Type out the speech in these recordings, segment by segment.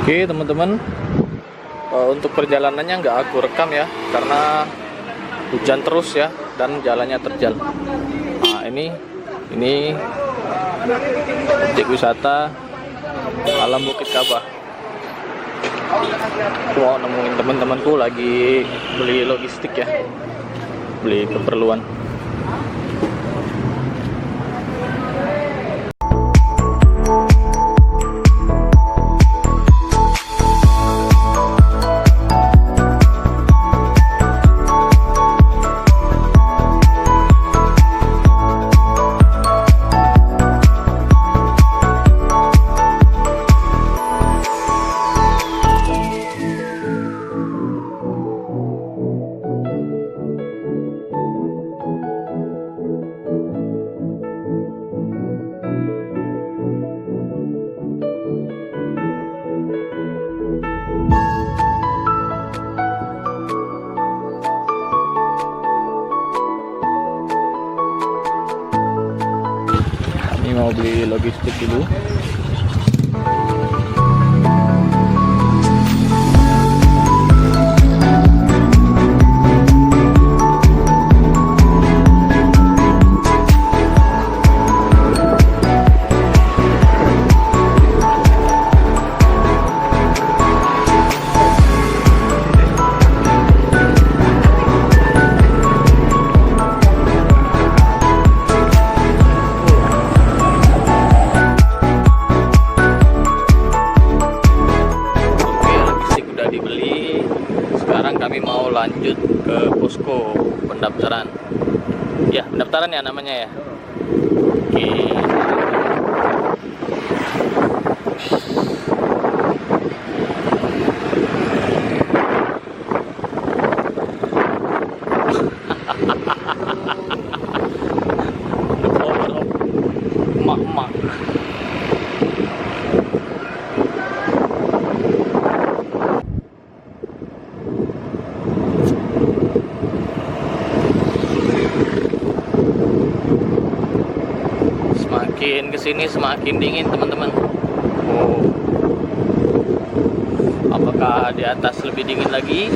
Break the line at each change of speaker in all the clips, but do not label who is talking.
Oke teman-teman, untuk perjalanannya nggak aku rekam ya, karena hujan terus ya dan jalannya terjal. Nah ini objek wisata alam Bukit Kaba. Aku mau nemuin teman-temanku lagi beli logistik ya, beli keperluan. Ini mau beli logistik dulu. Kami mau lanjut ke posko pendaftaran. Ya, pendaftaran ya namanya ya. Oke. The power of emak-emak. Semakin kesini semakin dingin teman-teman. Oh, apakah di atas lebih dingin lagi?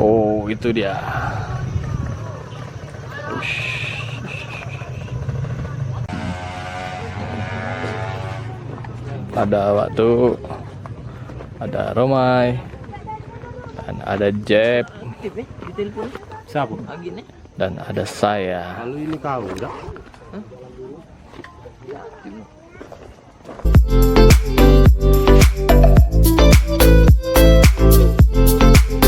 Oh, itu dia. Pada waktu ada Romai, dan ada Jeb,
Siapa?
dan ada saya.
Kalau ini kau udah.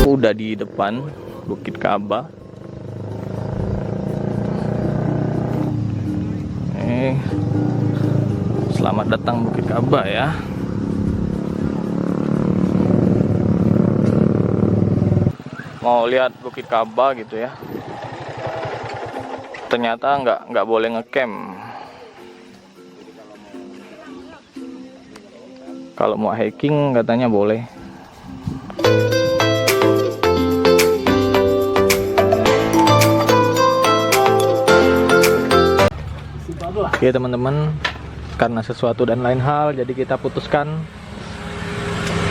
Udah di depan Bukit Kaba. Selamat datang Bukit Kaba ya. Mau lihat Bukit Kaba gitu ya. Ternyata nggak boleh ngecamp. Kalau mau hiking katanya boleh. Oke teman-teman, karena sesuatu dan lain hal, jadi kita putuskan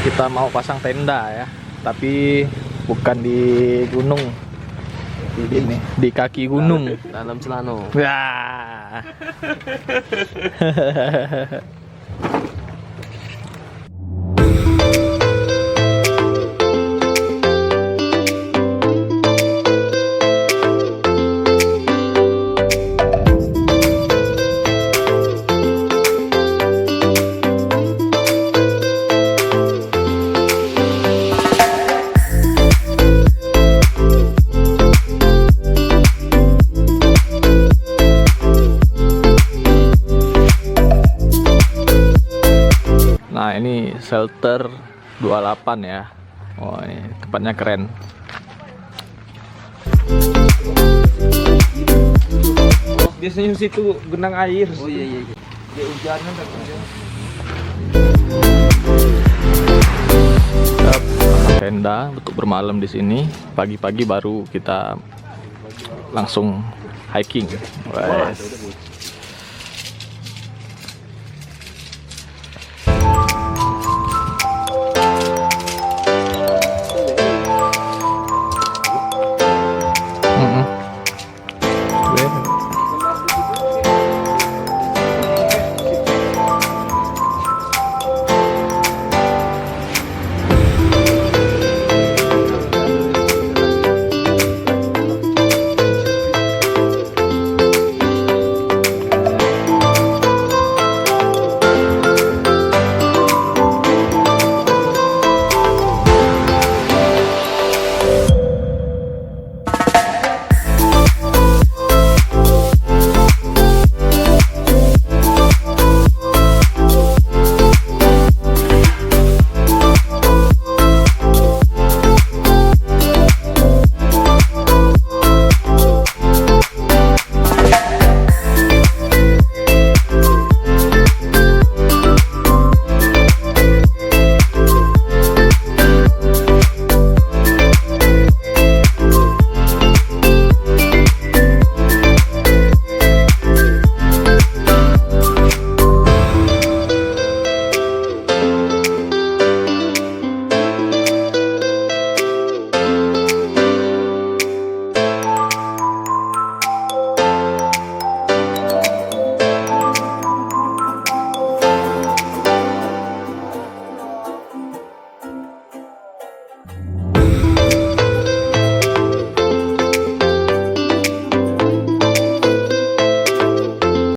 kita mau pasang tenda ya, tapi bukan di gunung, ini di kaki gunung,
Dalam celana.
ya. Nah ini shelter 28 ya. Oh ini tempatnya keren.
Biasanya situ genang air. Oh iya. Dia hujanan tak hujan.
Tenda untuk bermalam di sini. Pagi-pagi baru kita langsung hiking. Wes.